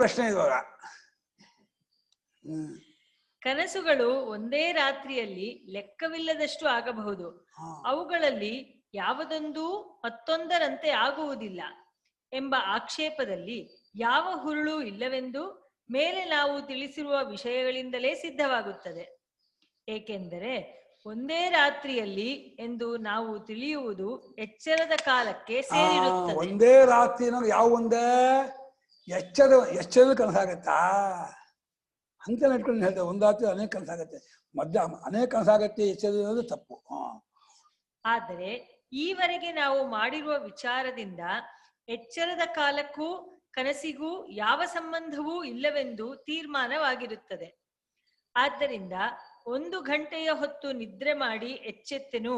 ಪ್ರಶ್ನೆ ಇವಾಗ. ಕನಸುಗಳು ಒಂದೇ ರಾತ್ರಿಯಲ್ಲಿ ಲೆಕ್ಕವಿಲ್ಲದಷ್ಟು ಆಗಬಹುದು. ಅವುಗಳಲ್ಲಿ ಯಾವುದೊಂದೂ ಮತ್ತೊಂದರಂತೆ ಆಗುವುದಿಲ್ಲ ಎಂಬ ಆಕ್ಷೇಪದಲ್ಲಿ ಯಾವ ಹುರುಳು ಇಲ್ಲವೆಂದು ಮೇಲೆ ನಾವು ತಿಳಿಸಿರುವ ವಿಷಯಗಳಿಂದಲೇ ಸಿದ್ಧವಾಗುತ್ತದೆ. ಏಕೆಂದರೆ ಒಂದೇ ರಾತ್ರಿಯಲ್ಲಿ ಎಂದು ನಾವು ತಿಳಿಯುವುದು ಎಚ್ಚರದ ಕಾಲಕ್ಕೆ ಸೇರಿರುತ್ತದೆ. ಒಂದೇ ರಾತ್ರಿ ಯಾವ ಒಂದೇ ಎಚ್ಚರದ ಕನಸಾಗತ್ತಾ ಅಂತ ಇಟ್ಕೊಂಡು ಹೇಳ್ತೇವೆ. ಒಂದ್ ರಾತ್ರಿ ಅನೇಕ ಕನಸಾಗತ್ತೆ, ಮಧ್ಯಾಹ್ನ ಅನೇಕ ಕನಸಾಗತ್ತೆ, ಎಚ್ಚರದ ತಪ್ಪು. ಆದರೆ ಈವರೆಗೆ ನಾವು ಮಾಡಿರುವ ವಿಚಾರದಿಂದ ಎಚ್ಚರದ ಕಾಲಕ್ಕೂ ಕನಸಿಗೂ ಯಾವ ಸಂಬಂಧವೂ ಇಲ್ಲವೆಂದು ತೀರ್ಮಾನವಾಗಿರುತ್ತದೆ. ಆದ್ದರಿಂದ 1 ಗಂಟೆಯ ಹೊತ್ತು ನಿದ್ರೆ ಮಾಡಿ ಎಚ್ಚೆತ್ತೆನು,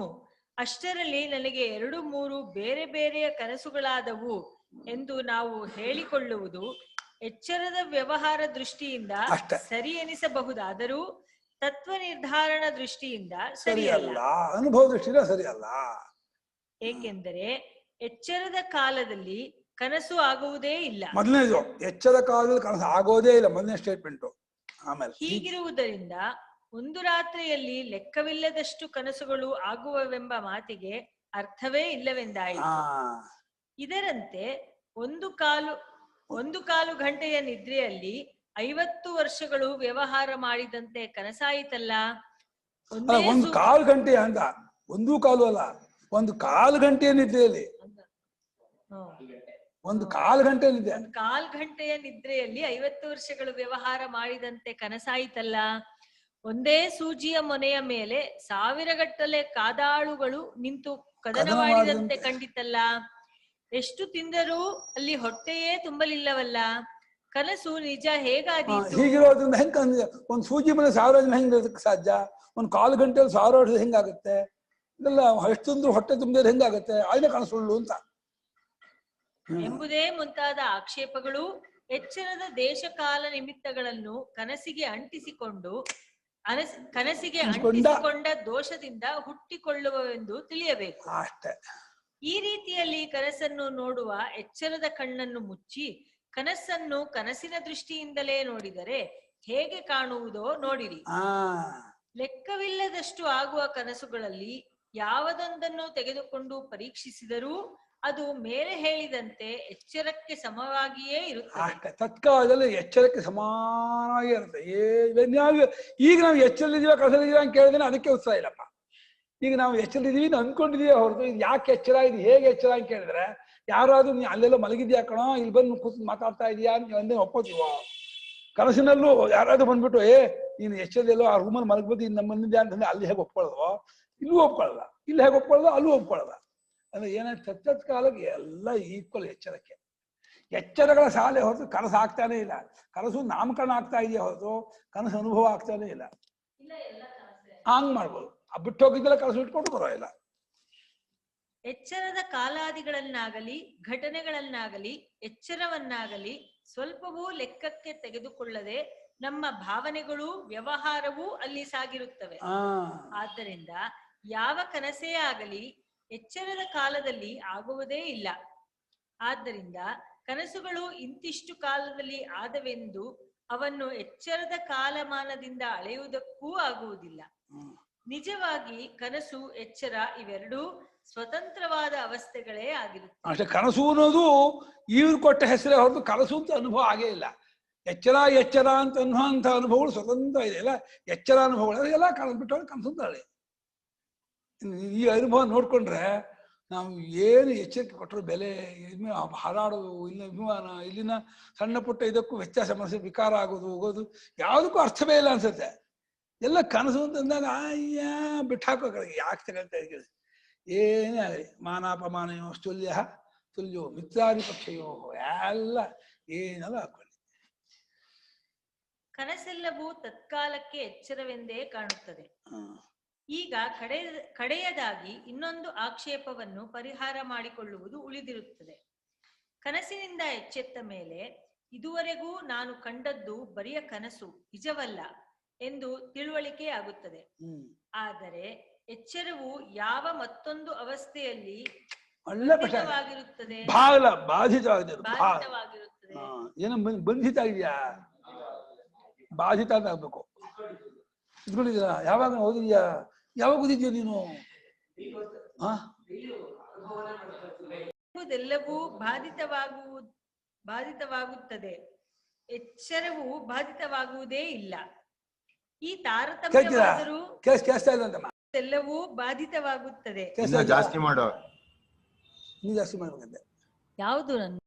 ಅಷ್ಟರಲ್ಲಿ ನನಗೆ 2-3 ಬೇರೆ ಬೇರೆಯ ಕನಸುಗಳಾದವು ಎಂದು ನಾವು ಹೇಳಿಕೊಳ್ಳುವುದು ಎಚ್ಚರದ ವ್ಯವಹಾರ ದೃಷ್ಟಿಯಿಂದ ಸರಿ ಎನಿಸಬಹುದಾದರೂ ತತ್ವ ನಿರ್ಧಾರಣ ದೃಷ್ಟಿಯಿಂದ ಸರಿಯಲ್ಲ, ಅನುಭವ ದೃಷ್ಟಿಯಿಂದ ಸರಿಯಲ್ಲ. ಏಕೆಂದರೆ ಎಚ್ಚರದ ಕಾಲದಲ್ಲಿ ಕನಸು ಆಗುವುದೇ ಇಲ್ಲ. ಮೊದಲನೇದು ಎಚ್ಚರ ಕಾಲದಲ್ಲಿ ಕನಸು ಆಗೋದೇ ಇಲ್ಲ, ಮೊದಲನೇ ಸ್ಟೇಟ್ಮೆಂಟ್. ಆಮೇಲೆ ಹೀಗಿರುವುದರಿಂದ ಒಂದು ರಾತ್ರಿಯಲ್ಲಿ ಲೆಕ್ಕವಿಲ್ಲದಷ್ಟು ಕನಸುಗಳು ಆಗುವವೆಂಬ ಮಾತಿಗೆ ಅರ್ಥವೇ ಇಲ್ಲವೆಂದಾಯಿತು. ಇದರಂತೆ ಒಂದು ಕಾಲು ಗಂಟೆಯ ನಿದ್ರೆಯಲ್ಲಿ 50 ವರ್ಷಗಳು ವ್ಯವಹಾರ ಮಾಡಿದಂತೆ ಕನಸಾಯಿತಲ್ಲ. 1 ಕಾಲು ಗಂಟೆ ಅಂತ, 1 ಕಾಲು ಅಲ್ಲ, 1 ಕಾಲು ಗಂಟೆಯ ನಿದ್ರೆಯಲ್ಲಿ 1 ಕಾಲು ಗಂಟೆ ನಿದ್ದೆ, 1 ಕಾಲು ಗಂಟೆಯ ನಿದ್ರೆಯಲ್ಲಿ 50 ವರ್ಷಗಳು ವ್ಯವಹಾರ ಮಾಡಿದಂತೆ ಕನಸಾಯಿತಲ್ಲ. ಒಂದೇ ಸೂಜಿಯ ಮೊನೆಯ ಮೇಲೆ 1000 ಗಟ್ಟಲೆ ಕಾದಾಳುಗಳು ನಿಂತು ಕದನ ಮಾಡಿದಂತೆ ಕಂಡಿತಲ್ಲ. ಎಷ್ಟು ತಿಂದರೂ ಅಲ್ಲಿ ಹೊಟ್ಟೆಯೇ ತುಂಬಲಿಲ್ಲವಲ್ಲ. ಕನಸು ನಿಜ ಹೇಗಾದೀತು? ಹೀಗಿರೋದ್ರಿಂದ ಹೆಂಗ್ ಒಂದ್ ಸೂಜಿ ಮೇಲೆ 1000 ಜನ ಹೆಂಗ್ ಇರೋದಕ್ಕೆ ಸಾಧ್ಯ? 1 ಕಾಲು ಗಂಟೆಯಲ್ಲಿ 1000 ವರ್ಷ ಹೆಂಗಾಗುತ್ತೆ? ಇದೆಲ್ಲ ಎಷ್ಟು ತಿಂದ್ರು ಹೊಟ್ಟೆ ತುಂಬಿದ್ರೆ ಹೆಂಗಾಗುತ್ತೆ? ಅದನ್ನ ಕನಸುಳ್ಳು ಅಂತ ಎಂಬುದೇ ಮುಂತಾದ ಆಕ್ಷೇಪಗಳು ಎಚ್ಚರದ ದೇಶಕಾಲ ನಿಮಿತ್ತಗಳನ್ನು ಕನಸಿಗೆ ಅಂಟಿಸಿಕೊಂಡು ಅಂಟಿಸಿಕೊಂಡ ದೋಷದಿಂದ ಹುಟ್ಟಿಕೊಳ್ಳುವವೆಂದು ತಿಳಿಯಬೇಕು. ಈ ರೀತಿಯಲ್ಲಿ ಕನಸನ್ನು ನೋಡುವ ಎಚ್ಚರದ ಕಣ್ಣನ್ನು ಮುಚ್ಚಿ ಕನಸನ್ನು ಕನಸಿನ ದೃಷ್ಟಿಯಿಂದಲೇ ನೋಡಿದರೆ ಹೇಗೆ ಕಾಣುವುದೋ ನೋಡಿರಿ. ಲೆಕ್ಕವಿಲ್ಲದಷ್ಟು ಆಗುವ ಕನಸುಗಳಲ್ಲಿ ಯಾವುದೊಂದನ್ನು ತೆಗೆದುಕೊಂಡು ಪರೀಕ್ಷಿಸಿದರೂ ಅದು ಮೇಲೆ ಹೇಳಿದಂತೆ ಎಚ್ಚರಕ್ಕೆ ಸಮವಾಗಿಯೇ ಇರುತ್ತೆ. ತತ್ಕಾಲದಲ್ಲಿ ಎಚ್ಚರಕ್ಕೆ ಸಮಾನವಾಗಿ ಇರುತ್ತೆ. ಈಗ ನಾವು ಎಚ್ಚರದಿದೀವ ಕನಸಲ್ಲಿದೀವ ಅಂತ ಕೇಳಿದ್ರೆ ಅದಕ್ಕೆ ಉತ್ಸಾಹ ಇಲ್ಲಪ್ಪ. ಈಗ ನಾವು ಎಚ್ಚರದಿದೀವಿ ಅನ್ಕೊಂಡಿದೀವಿ ಹೊರತು ಇದು ಯಾಕೆ ಎಚ್ಚರ, ಇದು ಹೇಗೆ ಎಚ್ಚರ ಅಂತ ಕೇಳಿದ್ರೆ ಯಾರಾದ್ರೂ ನೀ ಅಲ್ಲೆಲ್ಲ ಮಲಗಿದ್ಯಾ ಕಣೋ, ಇಲ್ಲಿ ಬಂದು ಕೂತು ಮಾತಾಡ್ತಾ ಇದೀಯಾ ಅಂತ ಒಪ್ಪೋತೀವ. ಕನಸಿನಲ್ಲೂ ಯಾರಾದ್ರೂ ಬಂದ್ಬಿಟ್ಟು ನೀನು ಎಚ್ಚರದಲ್ಲೋ ಆ ರೂಮಲ್ಲಿ ಮಲಗ್ಬೋದು, ಇನ್ನು ನಮ್ಮ ಬಂದಿದ್ಯಾ ಅಂತಂದ್ರೆ ಅಲ್ಲಿ ಹೇಗೆ ಒಪ್ಕೊಳ್ಳೋದು, ಇಲ್ಲೂ ಒಪ್ಕೊಳ್ಳಲ್ಲ, ಇಲ್ಲಿ ಹೇಗೆ ಒಪ್ಕೊಳ್ಳೋದು ಅಲ್ಲೂ ಒಪ್ಕೊಳ್ಳಲ್ಲ. ಅಂದ್ರೆ ಏನಾಯ್ತು, ತತ್ತದ ಕಾಲಕ್ಕೆ ಎಲ್ಲ ಈಕ್ವಲ್ ಎಚ್ಚರಕ್ಕೆ. ಎಚ್ಚರಗಳ ಶಾಲೆ ಹೊರತು ಕನಸು ಆಗ್ತಾನೆ ಇಲ್ಲ. ಕನಸು ನಾಮಕರಣ ಆಗ್ತಾ ಇದೆಯಾ ಹೊರತು ಕನಸು ಅನುಭವ ಆಗ್ತಾನೆ ಇಲ್ಲ. ಹಂಗ್ ಮಾಡ್ಬೋದು. ಬಿಟ್ಟು ಹೋಗಿದ್ದೆಲ್ಲ ಕನಸು ಇಟ್ಕೊಂಡು ಬರೋಲ್ಲ. ಎಚ್ಚರದ ಕಾಲಾದಿಗಳನ್ನಾಗಲಿ ಘಟನೆಗಳನ್ನಾಗಲಿ ಎಚ್ಚರವನ್ನಾಗಲಿ ಸ್ವಲ್ಪವೂ ಲೆಕ್ಕಕ್ಕೆ ತೆಗೆದುಕೊಳ್ಳದೆ ನಮ್ಮ ಭಾವನೆಗಳು ವ್ಯವಹಾರವೂ ಅಲ್ಲಿ ಸಾಗಿರುತ್ತವೆ. ಆದ್ದರಿಂದ ಯಾವ ಕನಸೇ ಆಗಲಿ ಎಚ್ಚರದ ಕಾಲದಲ್ಲಿ ಆಗುವುದೇ ಇಲ್ಲ. ಆದ್ದರಿಂದ ಕನಸುಗಳು ಇಂತಿಷ್ಟು ಕಾಲದಲ್ಲಿ ಆದವೆಂದು ಅವನ್ನು ಎಚ್ಚರದ ಕಾಲಮಾನದಿಂದ ಅಳೆಯುವುದಕ್ಕೂ ಆಗುವುದಿಲ್ಲ. ನಿಜವಾಗಿ ಕನಸು ಎಚ್ಚರ ಇವೆರಡೂ ಸ್ವತಂತ್ರವಾದ ಅವಸ್ಥೆಗಳೇ ಆಗಿರುತ್ತೆ. ಅಷ್ಟೇ, ಕನಸು ಅನ್ನೋದು ಇವ್ರು ಕೊಟ್ಟ ಹೆಸರೇ ಹೊರತು ಕನಸು ಅಂತ ಅನುಭವ ಆಗೇ ಇಲ್ಲ. ಎಚ್ಚರ ಅಂತ ಅನ್ನುವಂಥ ಅನುಭವಗಳು ಸ್ವತಂತ್ರ ಇದೆ. ಎಲ್ಲ ಎಚ್ಚರ ಅನುಭವಗಳು ಎಲ್ಲ ಬಿಟ್ಟು ಕನಸು ಅಂತ ಹೇಳಿ. ಈ ಅನುಭವ ನೋಡ್ಕೊಂಡ್ರೆ ನಾವು ಏನು ಎಚ್ಚರಿಕೆ ಕೊಟ್ಟರು ಬೆಲೆ, ಹಾರಾಡೋದು, ಇಲ್ಲಿನ ಅಭಿಮಾನ, ಇಲ್ಲಿನ ಸಣ್ಣ ಪುಟ್ಟ ಇದಕ್ಕೂ ವ್ಯತ್ಯಾಸ, ಮನಸ್ಸಿಗೆ ವಿಕಾರ ಆಗೋದು ಹೋಗೋದು ಯಾವುದಕ್ಕೂ ಅರ್ಥವೇ ಇಲ್ಲ ಅನ್ಸುತ್ತೆ. ಎಲ್ಲ ಕನಸು ಅಂತಂದಾಗ ಬಿಟ್ಟು ಹಾಕೋ ಕಡೆಗೆ ಯಾಕೆ ತಗೊಳ್ತಾ ಇದ್ದೀವಿ. ಏನೇ ಆಗಲಿ ಮಾನಾಪಮಾನಯೋ ತುಲ್ಯೋ ಮಿತ್ರಾಧಿಪಕ್ಷಯೋ ಎಲ್ಲ ಏನೆಲ್ಲ ಹಾಕೊಳ್ಳಿ. ಕನಸೆಲ್ಲವೂ ತತ್ಕಾಲಕ್ಕೆ ಎಚ್ಚರವೆಂದೇ ಕಾಣುತ್ತದೆ. ಈಗ ಕಡೆಯದಾಗಿ ಇನ್ನೊಂದು ಆಕ್ಷೇಪವನ್ನು ಪರಿಹಾರ ಮಾಡಿಕೊಳ್ಳುವುದು ಉಳಿದಿರುತ್ತದೆ. ಕನಸಿನಿಂದ ಎಚ್ಚೆತ್ತ ಮೇಲೆ ಇದುವರೆಗೂ ನಾನು ಕಂಡದ್ದು ಬರಿಯ ಕನಸು, ನಿಜವಲ್ಲ ಎಂದು ತಿಳುವಳಿಕೆ ಆಗುತ್ತದೆ. ಆದರೆ ಎಚ್ಚರವು ಯಾವ ಮತ್ತೊಂದು ಅವಸ್ಥೆಯಲ್ಲಿ ಬಾಧಿತವಾಗಿರುತ್ತದೆ. ಬರ್ತದೆ. ಏನೋ ಬಂಧಿತ ಇದೆಯಾ, ಬಾಧಿತ ಅಂತ ಆಗ್ಬೇಕು. ಇದ್ಕೊಂಡಿದ್ದೀರಾ? ಯಾವಾಗ ಓದಿದ್ಯಾ? ಯಾವಾಗ ಓದಿದ್ಯಾ ನೀನು? ಎಲ್ಲವೂ ಬಾಧಿತವಾಗುತ್ತದೆ, ಎಚ್ಚರವು ಬಾಧಿತವಾಗುವುದೇ ಇಲ್ಲ. ಈ ತಾರತಮ್ಯವಾದರೂ ಕೇಳಿಸ್ತಾ ಇಲ್ಲ ಅಂತಮ್ಮ. ಎಲ್ಲವೂ ಬಾಧಿತವಾಗುತ್ತದೆ. ಜಾಸ್ತಿ ಮಾಡೋ, ನೀ ಜಾಸ್ತಿ ಮಾಡ್ಬೇಕಂತೆ. ಯಾವುದು?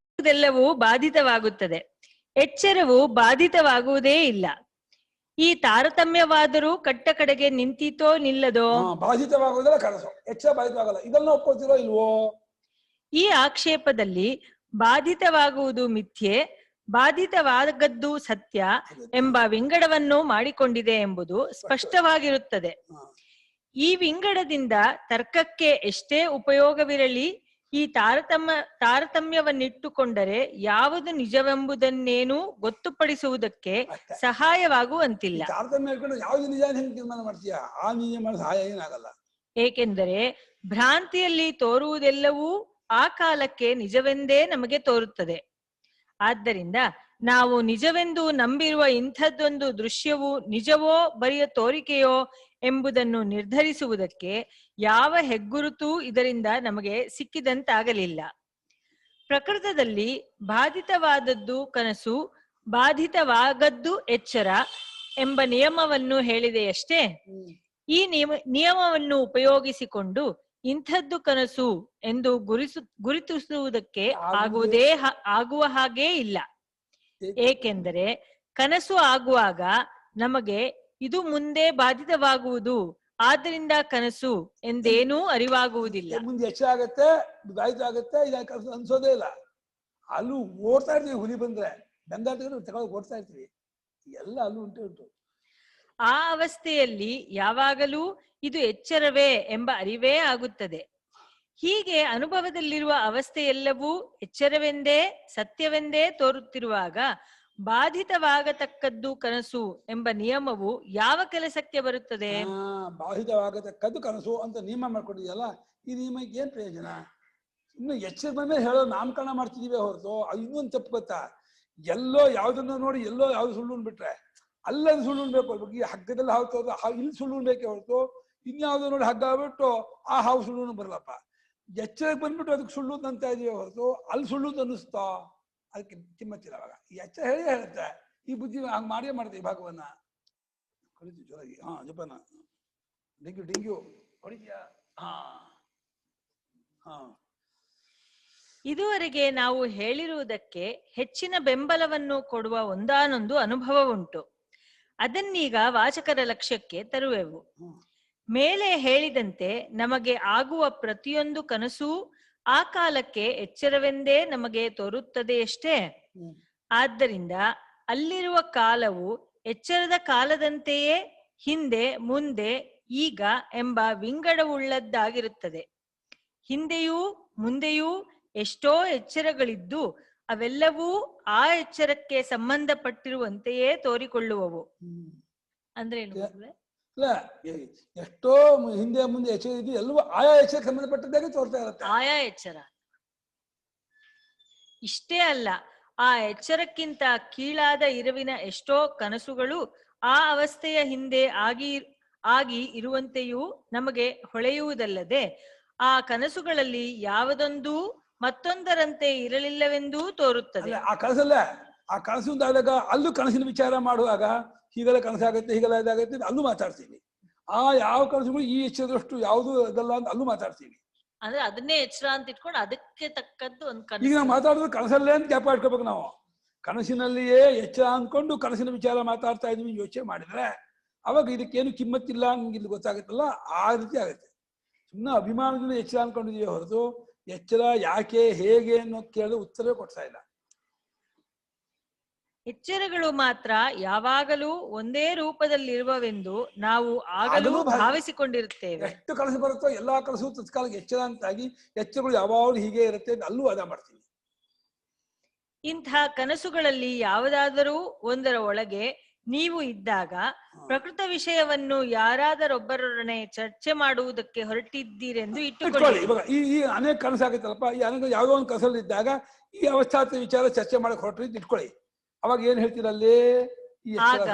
ಎಲ್ಲವೂ ಬಾಧಿತವಾಗುತ್ತದೆ, ಎಚ್ಚರವು ಬಾಧಿತವಾಗುವುದೇ ಇಲ್ಲ. ಈ ತಾರತಮ್ಯವಾದರೂ ಕಟ್ಟ ಕಡೆಗೆ ನಿಂತಿತೋ ನಿಲ್ಲದೋ? ಬಾಧಿತವಾಗುವುದಲ್ಲ ಕನಸು, ಎಚ್ಚರ ಬಾಧಿತವಾಗಲ್ಲ. ಇದನ್ನ ಒಪ್ಕೋತಿರೋ ಇಲ್ವೋ? ಈ ಆಕ್ಷೇಪದಲ್ಲಿ ಬಾಧಿತವಾಗುವುದು ಮಿಥ್ಯೆ, ಬಾಧಿತವಾಗದ್ದು ಸತ್ಯ ಎಂಬ ವಿಂಗಡವನ್ನು ಮಾಡಿಕೊಂಡಿದೆ ಎಂಬುದು ಸ್ಪಷ್ಟವಾಗಿರುತ್ತದೆ. ಈ ವಿಂಗಡದಿಂದ ತರ್ಕಕ್ಕೆ ಎಷ್ಟೇ ಉಪಯೋಗವಿರಲಿ, ಈ ತಾರತಮ್ಯವನ್ನಿಟ್ಟುಕೊಂಡರೆ ಯಾವುದು ನಿಜವೆಂಬುದನ್ನೇನೂ ಗೊತ್ತುಪಡಿಸುವುದಕ್ಕೆ ಸಹಾಯವಾಗುವಂತಿಲ್ಲ. ತಾರತಮ್ಯ ಇಟ್ಕೊಂಡು ಯಾವ್ದು ನಿಜ ಹೆಂಗ್ ತೀರ್ಮಾನ ಮಾಡ್ತೀಯಾ? ಆ ನಿಜ ಮಾಡೋ ಸಹಾಯ ಏನಾಗಲ್ಲ. ಏಕೆಂದರೆ ಭ್ರಾಂತಿಯಲ್ಲಿ ತೋರುವುದೆಲ್ಲವೂ ಆ ಕಾಲಕ್ಕೆ ನಿಜವೆಂದೇ ನಮಗೆ ತೋರುತ್ತದೆ. ಆದ್ದರಿಂದ ನಾವು ನಿಜವೆಂದು ನಂಬಿರುವ ಇಂಥದ್ದೊಂದು ದೃಶ್ಯವು ನಿಜವೋ ಬರಿಯ ತೋರಿಕೆಯೋ ಎಂಬುದನ್ನು ನಿರ್ಧರಿಸುವುದಕ್ಕೆ ಯಾವ ಹೆಗ್ಗುರುತೂ ಇದರಿಂದ ನಮಗೆ ಸಿಕ್ಕಿದಂತಾಗಲಿಲ್ಲ. ಪ್ರಕೃತದಲ್ಲಿ ಬಾಧಿತವಾದದ್ದು ಕನಸು, ಬಾಧಿತವಾಗದ್ದು ಎಚ್ಚರ ಎಂಬ ನಿಯಮವನ್ನು ಹೇಳಿದೆಯಷ್ಟೇ. ಈ ನಿಯಮವನ್ನು ಉಪಯೋಗಿಸಿಕೊಂಡು ಇಂಥದ್ದು ಕನಸು ಎಂದು ಗುರುತಿಸುವುದಕ್ಕೆ ಆಗುವ ಹಾಗೇ ಇಲ್ಲ. ಏಕೆಂದರೆ ಕನಸು ಆಗುವಾಗ ನಮಗೆ ಇದು ಮುಂದೆ ಬಾಧಿತವಾಗುವುದು, ಆದ್ದರಿಂದ ಕನಸು ಎಂದೇನೂ ಅರಿವಾಗುವುದಿಲ್ಲ. ಮುಂದೆ ಎಚ್ಚರ ಆಗತ್ತೆ, ಬಾಧಿತ ಆಗತ್ತೆ, ಕನಸು ಅನ್ಸೋದೇ ಇಲ್ಲ. ಅಲ್ಲೂ ಓಡ್ತಾ ಇರ್ತೀವಿ. ಹುಲಿ ಬಂದ್ರೆ ಬೆಂದ ತಗೊಳಕ್ ಓಡ್ತಾ ಇರ್ತೀವಿ. ಎಲ್ಲ ಅಲ್ಲೂ ಉಂಟು. ಆ ಅವಸ್ಥೆಯಲ್ಲಿ ಯಾವಾಗಲೂ ಇದು ಎಚ್ಚರವೇ ಎಂಬ ಅರಿವೇ ಆಗುತ್ತದೆ. ಹೀಗೆ ಅನುಭವದಲ್ಲಿರುವ ಅವಸ್ಥೆಯೆಲ್ಲವೂ ಎಚ್ಚರವೆಂದೇ ಸತ್ಯವೆಂದೇ ತೋರುತ್ತಿರುವಾಗ ಬಾಧಿತವಾಗತಕ್ಕದ್ದು ಕನಸು ಎಂಬ ನಿಯಮವು ಯಾವ ಕೆಲಸಕ್ಕೆ ಬರುತ್ತದೆ? ಬಾಧಿತವಾಗತಕ್ಕದ್ದು ಕನಸು ಅಂತ ನಿಯಮ ಮಾಡ್ಕೊಂಡಿದೆಯಲ್ಲ, ಈ ನಿಯಮಕ್ಕೆ ಏನ್ ಪ್ರಯೋಜನ? ಇನ್ನು ಎಚ್ಚರ ಬಂದ್ರೆ ಹೇಳೋ ನಾಮಕರಣ ಮಾಡ್ತಿದೀವಿ ಹೊರತು ಇನ್ನೊಂದು ತಪ್ಪು ಗೊತ್ತಾ? ಎಲ್ಲೋ ಯಾವ್ದನ್ನ ನೋಡಿ ಎಲ್ಲೋ ಯಾವ್ದು ಸುಳ್ಳು ಬಿಟ್ರೆ ಅಲ್ಲದು ಸುಳ್ಳು ಉಣ್ಬೇಕು. ಈ ಹಗ್ಗದಲ್ಲಿ ಹಾವು ತೋದ್ರೆ ಇಲ್ಲಿ ಸುಳ್ಳು ಉಣ್ಬೇಕೆ ಹೊರತು ಇನ್ಯಾವುದೋ ನೋಡಿ ಹಗ್ಗ ಆಗ್ಬಿಟ್ಟು ಆ ಹಾವು ಸುಳ್ಳು ಬರಲ್ಲಪ್ಪ. ಎಚ್ಚರಕ್ಕೆ ಬಂದ್ಬಿಟ್ಟು ಅದಕ್ಕೆ ಸುಳ್ಳು ಅಂತ ಇದೀವಿ ಹೊರತು ಅಲ್ಲಿ ಸುಳ್ಳು ಅನ್ನಿಸ್ತಾ ಅದಕ್ಕೆ ಕಿಮ್ಮತ್ತಿಲ್ಲ. ಅವಾಗ ಈ ಎಚ್ಚರ ಹೇಳುತ್ತೆ, ಈ ಬುದ್ಧಿ ಹಂಗ್ ಮಾಡಿಯೇ ಮಾಡ್ತೀವಿ. ಈ ಭಾಗವನ್ನ ಕಳಿತೀವಿ ಜೋರಾಗಿ. ಜಪಾನ ಡೆಂಗ್ಯೂ ಹೊಡಿದ್ಯಾ? ಇದುವರೆಗೆ ನಾವು ಹೇಳಿರುವುದಕ್ಕೆ ಹೆಚ್ಚಿನ ಬೆಂಬಲವನ್ನು ಕೊಡುವ ಒಂದಾನೊಂದು ಅನುಭವ ಉಂಟು. ಅದನ್ನೀಗ ವಾಚಕರ ಲಕ್ಷ್ಯಕ್ಕೆ ತರುವೆವು. ಮೇಲೆ ಹೇಳಿದಂತೆ ನಮಗೆ ಆಗುವ ಪ್ರತಿಯೊಂದು ಕನಸು ಆ ಕಾಲಕ್ಕೆ ಎಚ್ಚರವೆಂದೇ ನಮಗೆ ತೋರುತ್ತದೆಯಷ್ಟೇ. ಆದ್ದರಿಂದ ಅಲ್ಲಿರುವ ಕಾಲವು ಎಚ್ಚರದ ಕಾಲದಂತೆಯೇ ಹಿಂದೆ, ಮುಂದೆ, ಈಗ ಎಂಬ ವಿಂಗಡವುಳ್ಳದ್ದಾಗಿರುತ್ತದೆ. ಹಿಂದೆಯೂ ಮುಂದೆಯೂ ಎಷ್ಟೋ ಎಚ್ಚರಗಳಿದ್ದು ಅವೆಲ್ಲವೂ ಆ ಎಚ್ಚರಕ್ಕೆ ಸಂಬಂಧಪಟ್ಟಿರುವಂತೆಯೇ ತೋರಿಕೊಳ್ಳುವವು. ಅಂದ್ರೆ ಇಲ್ಲ, ಎಷ್ಟೋ ಹಿಂದೆ ಮುಂದೆ ಎಚ್ಚರ ಇದ್ದು ಎಲ್ಲವೂ ಆಯಾ ಎಚ್ಚರಕ್ಕೆ ಸಂಬಂಧಪಟ್ಟದ್ದಾಗೆ ತೋರ್ತಾ ಇರುತ್ತೆ. ಆಯಾ ಎಚ್ಚರ ಇಷ್ಟೇ ಅಲ್ಲ, ಆ ಎಚ್ಚರಕ್ಕಿಂತ ಕೀಳಾದ ಇರುವಿನ ಎಷ್ಟೋ ಕನಸುಗಳು ಆ ಅವಸ್ಥೆಯ ಹಿಂದೆ ಆಗಿ ಇರುವಂತೆಯೂ ನಮಗೆ ಹೊಳೆಯುವುದಲ್ಲದೆ ಆ ಕನಸುಗಳಲ್ಲಿ ಯಾವುದೊಂದು ಮತ್ತೊಂದರಂತೆ ಇರಲಿಲ್ಲವೆಂದೂ ತೋರುತ್ತದೆ. ಆ ಕನಸಲ್ಲ, ಆ ಕನಸು ಆದಾಗ ಅಲ್ಲೂ ಕನಸಿನ ವಿಚಾರ ಮಾಡುವಾಗ ಹೀಗೆಲ್ಲ ಕನಸಾಗತ್ತೆ, ಹೀಗೆಲ್ಲ ಇದಾಗತ್ತೆ ಅಲ್ಲೂ ಮಾತಾಡ್ತೀವಿ. ಆ ಯಾವ ಕನಸುಗಳು ಈ ಎಚ್ಚರದಷ್ಟು ಯಾವುದು ಅದಲ್ಲ ಅಂತ ಅಲ್ಲೂ ಮಾತಾಡ್ತೀವಿ. ಅಂದ್ರೆ ಅದನ್ನೇ ಎಚ್ಚರ ಅಂತ ಇಟ್ಕೊಂಡು ಅದಕ್ಕೆ ತಕ್ಕದ್ದು ಒಂದು ಕನಸು. ಈಗ ನಾವು ಮಾತಾಡೋದು ಕನಸಲ್ಲೇ ಅಂತ ಜ್ಞಾಪ ಇಟ್ಕೋಬೇಕು. ನಾವು ಕನಸಿನಲ್ಲಿಯೇ ಎಚ್ಚರ ಅಂದ್ಕೊಂಡು ಕನಸಿನ ವಿಚಾರ ಮಾತಾಡ್ತಾ ಇದೀವಿ ಯೋಚನೆ ಮಾಡಿದ್ರೆ ಅವಾಗ ಇದಕ್ಕೇನು ಕಿಮ್ಮತ್ತಿಲ್ಲ ನಮ್ಗೆ ಇಲ್ಲಿ ಗೊತ್ತಾಗುತ್ತಲ್ಲ, ಆ ರೀತಿ ಆಗುತ್ತೆ. ಸುಮ್ಮನೆ ಅಭಿಮಾನದಿಂದ ಎಚ್ಚರ ಅನ್ಕೊಂಡಿದೀವಿ ಹೊರತು ಎಚ್ಚರ ಯಾಕೆ ಹೇಗೆ ಅನ್ನೋ ಕೇಳಿದ್ರೆ ಉತ್ತರವೇ ಕೊಡ್ತಾ ಇಲ್ಲ. ಎಚ್ಚರಗಳು ಮಾತ್ರ ಯಾವಾಗಲೂ ಒಂದೇ ರೂಪದಲ್ಲಿರುವವೆಂದು ನಾವು ಆಗಲೂ ಭಾವಿಸಿಕೊಂಡಿರುತ್ತೇವೆ. ಎಷ್ಟು ಕನಸು ಬರುತ್ತೋ ಎಲ್ಲಾ ಕನಸು ತತ್ಕಾಲಕ್ಕೆ ಎಚ್ಚರ ಅಂತಾಗಿ ಎಚ್ಚರಗಳು ಯಾವಾಗಲೂ ಹೀಗೆ ಇರುತ್ತೆ ಅಲ್ಲೂ ಅದ ಮಾಡ್ತೀವಿ. ಇಂಥ ಕನಸುಗಳಲ್ಲಿ ಯಾವುದಾದರೂ ಒಂದರ ಒಳಗೆ ನೀವು ಇದ್ದಾಗ ಪ್ರಕೃತ ವಿಷಯವನ್ನು ಯಾರಾದರೊಬ್ಬರೊಡನೆ ಚರ್ಚೆ ಮಾಡುವುದಕ್ಕೆ ಹೊರಟಿದ್ದೀರೆಂದು ಇಟ್ಕೊಳ್ಳಿ. ಇಟ್ಟುಕೊಳ್ಳಿ. ಇವಾಗ ಈ ಅನೇಕ ಕನಸಾಗುತ್ತಲ್ಲಪ್ಪ, ಈ ಅನೇಕ ಯಾವುದೋ ಒಂದು ಕನಸಲ್ಲಿ ಇದ್ದಾಗ ಈ ಅವಸ್ಥಾತ್ಮ ವಿಚಾರ ಚರ್ಚೆ ಮಾಡಕ್ ಹೊರಟ್ರಿ ಇಟ್ಕೊಳ್ಳಿ. ಅವಾಗ ಏನ್ ಹೇಳ್ತೀರಲ್ಲಿ? ಈ ಆಗ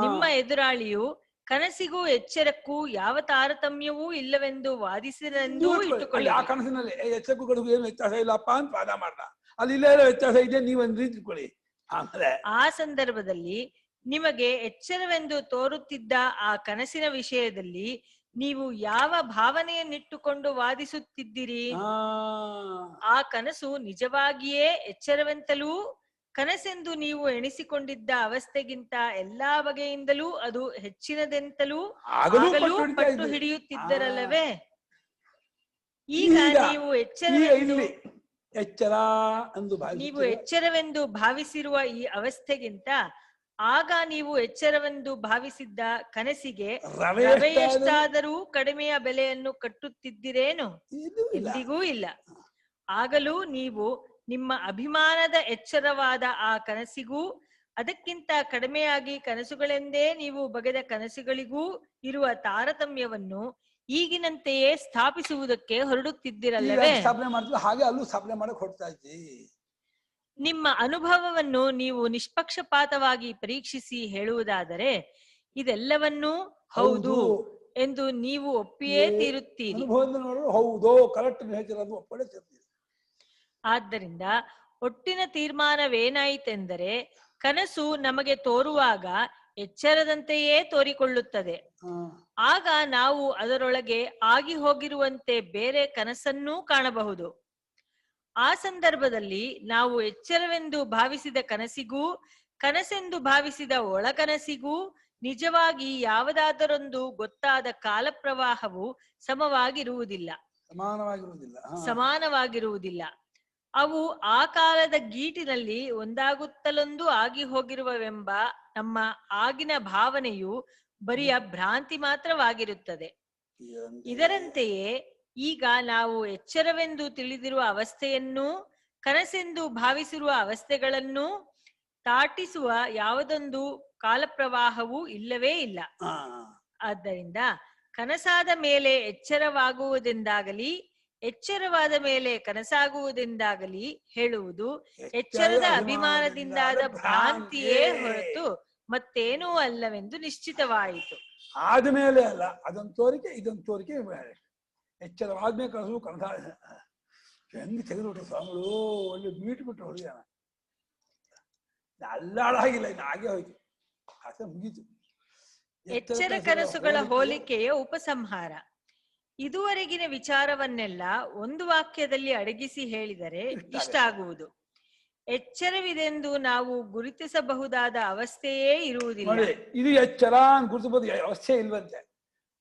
ನಿಮ್ಮ ಎದುರಾಳಿಯು ಕನಸಿಗೂ ಎಚ್ಚರಕ್ಕೂ ಯಾವ ತಾರತಮ್ಯವೂ ಇಲ್ಲವೆಂದು ವಾದಿಸಿರೆಂದು ಇಟ್ಟುಕೊಳ್ಳಿ. ಆ ಕನಸಿನಲ್ಲಿ ಎಚ್ಚರಕ್ಕೂ ಗಡುಗು ಏನು ವ್ಯತ್ಯಾಸ ಇಲ್ಲಪ್ಪ ಅಂತ ವಾದ ಮಾಡ್ದ. ಅಲ್ಲಿ ಇಲ್ಲ ವ್ಯತ್ಯಾಸ ಇದೆ, ನೀವೊಂದು ರೀತಿ ಇಟ್ಕೊಳ್ಳಿ. ಆಮೇಲೆ ಆ ಸಂದರ್ಭದಲ್ಲಿ ನಿಮಗೆ ಎಚ್ಚರವೆಂದು ತೋರುತ್ತಿದ್ದ ಆ ಕನಸಿನ ವಿಷಯದಲ್ಲಿ ನೀವು ಯಾವ ಭಾವನೆಯನ್ನಿಟ್ಟುಕೊಂಡು ವಾದಿಸುತ್ತಿದ್ದೀರಿ? ಆ ಕನಸು ನಿಜವಾಗಿಯೇ ಎಚ್ಚರವೆಂತಲೂ ಕನಸೆಂದು ನೀವು ಎಣಿಸಿಕೊಂಡಿದ್ದ ಅವಸ್ಥೆಗಿಂತ ಎಲ್ಲಾ ಬಗೆಯಿಂದಲೂ ಅದು ಹೆಚ್ಚಿನದೆಂತಲೂ ಆಗಲೂ ಪಟ್ಟು ಹಿಡಿಯುತ್ತಿದ್ದರಲ್ಲವೇ? ಈಗ ನೀವು ಎಚ್ಚರವೆಂದು ಭಾವಿಸಿರುವ ಈ ಅವಸ್ಥೆಗಿಂತ ಆಗ ನೀವು ಎಚ್ಚರವೆಂದು ಭಾವಿಸಿದ್ದ ಕನಸಿಗೆ ರವೆಯಷ್ಟಾದರೂ ಕಡಿಮೆಯ ಬೆಲೆಯನ್ನು ಕಟ್ಟುತ್ತಿದ್ದಿರೇನು? ಎಂದಿಗೂ ಇಲ್ಲ. ಆಗಲೂ ನೀವು ನಿಮ್ಮ ಅಭಿಮಾನದ ಎಚ್ಚರವಾದ ಆ ಕನಸಿಗೂ ಅದಕ್ಕಿಂತ ಕಡಿಮೆಯಾಗಿ ಕನಸುಗಳೆಂದೇ ನೀವು ಬಗೆದ ಕನಸುಗಳಿಗೂ ಇರುವ ತಾರತಮ್ಯವನ್ನು ಈಗಿನಂತೆಯೇ ಸ್ಥಾಪಿಸುವುದಕ್ಕೆ ಹೊರಡುತ್ತಿದ್ದಿರಲ್ಲವೇ? ಸ್ಥಾಪನೆ ಮಾಡ್ತೀವಿ, ಹಾಗೆ ಅಲ್ಲೂ ಸ್ಥಾಪನೆ ಮಾಡಕ್ ಹೊರಡ್ತಾ ಇದ್ದೀವಿ. ನಿಮ್ಮ ಅನುಭವವನ್ನು ನೀವು ನಿಷ್ಪಕ್ಷಪಾತವಾಗಿ ಪರೀಕ್ಷಿಸಿ ಹೇಳುವುದಾದರೆ ಇದೆಲ್ಲವನ್ನೂ ಹೌದು ಎಂದು ನೀವು ಒಪ್ಪಿಯೇ ತೀರುತ್ತೀರಿ. ಹೌದು, ಕರೆಕ್ಟ್ ಹೇಳ್ತಿರೋದು ಒಪ್ಪಳೇ ಸೇರ್ತೀರಿ. ಆದ್ದರಿಂದ ಒಟ್ಟಿನ ತೀರ್ಮಾನವೇನಾಯಿತೆಂದರೆ ಕನಸು ನಮಗೆ ತೋರುವಾಗ ಎಚ್ಚರದಂತೆಯೇ ತೋರಿಕೊಳ್ಳುತ್ತದೆ. ಆಗ ನಾವು ಅದರೊಳಗೆ ಆಗಿ ಹೋಗಿರುವಂತೆ ಬೇರೆ ಕನಸನ್ನೂ ಕಾಣಬಹುದು. ಆ ಸಂದರ್ಭದಲ್ಲಿ ನಾವು ಎಚ್ಚರವೆಂದು ಭಾವಿಸಿದ ಕನಸಿಗೂ ಕನಸೆಂದು ಭಾವಿಸಿದ ಒಳಕನಸಿಗೂ ನಿಜವಾಗಿ ಯಾವುದಾದರೊಂದು ಗೊತ್ತಾದ ಕಾಲಪ್ರವಾಹವು ಸಮಾನವಾಗಿರುವುದಿಲ್ಲ. ಅವು ಆ ಕಾಲದ ಗೀಟಿನಲ್ಲಿ ಒಂದಾಗುತ್ತಲೊಂದು ಆಗಿ ಹೋಗಿರುವವೆಂಬ ನಮ್ಮ ಆಗಿನ ಭಾವನೆಯು ಬರಿಯ ಭ್ರಾಂತಿ ಮಾತ್ರವಾಗಿರುತ್ತದೆ. ಇದರಂತೆಯೇ ಈಗ ನಾವು ಎಚ್ಚರವೆಂದು ತಿಳಿದಿರುವ ಅವಸ್ಥೆಯನ್ನೂ ಕನಸೆಂದು ಭಾವಿಸಿರುವ ಅವಸ್ಥೆಗಳನ್ನೂ ದಾಟಿಸುವ ಯಾವುದೊಂದು ಕಾಲಪ್ರವಾಹವೂ ಇಲ್ಲವೇ ಇಲ್ಲ. ಆದ್ದರಿಂದ ಕನಸಾದ ಮೇಲೆ ಎಚ್ಚರವಾಗುವುದೆಂದಾಗಲಿ ಎಚ್ಚರವಾದ ಮೇಲೆ ಕನಸಾಗುವುದೆಂದಾಗಲಿ ಹೇಳುವುದು ಎಚ್ಚರದ ಅಭಿಮಾನದಿಂದಾದ ಭ್ರಾಂತಿಯೇ ಹೊರತು ಮತ್ತೇನೂ ಅಲ್ಲವೆಂದು ನಿಶ್ಚಿತವಾಯಿತು. ಆದ್ಮೇಲೆ ಅಲ್ಲ, ಅದೊಂದು ತೋರಿಕೆ ಇದೊಂದು ತೋರಿಕೆ. ಎಚ್ಚರವಾದ್ಮೇಲೆ ಕನಸು ಕನಸ ಹೆಂಗ್ ತೆಗೆದುಬಿಟ್ರು ಸ್ವಾಮಿಗಳು, ಒಳ್ಳೆ ಮೀಟ್ ಬಿಟ್ರು ಹೊರಗೆ. ಅಲ್ಲಾಡಾಗಿಲ್ಲ, ಇನ್ನು ಹಾಗೆ ಹೋಯ್ತು, ಆಸೆ ಮುಗೀತು. ಎಚ್ಚರ ಕನಸುಗಳ ಹೋಲಿಕೆಯ ಉಪಸಂಹಾರ. ಇದುವರೆಗಿನ ವಿಚಾರವನ್ನೆಲ್ಲ ಒಂದು ವಾಕ್ಯದಲ್ಲಿ ಅಡಗಿಸಿ ಹೇಳಿದರೆ ಇಷ್ಟ ಆಗುವುದು. ಎಚ್ಚರವಿದೆಂದು ನಾವು ಗುರುತಿಸಬಹುದಾದ ಅವಸ್ಥೆಯೇ ಇರುವುದಿಲ್ಲ. ಇದು ಎಚ್ಚರ ಗುರುತಿಸಬಹುದು ಅವಸ್ಥೆ ಇಲ್ವಂತೆ.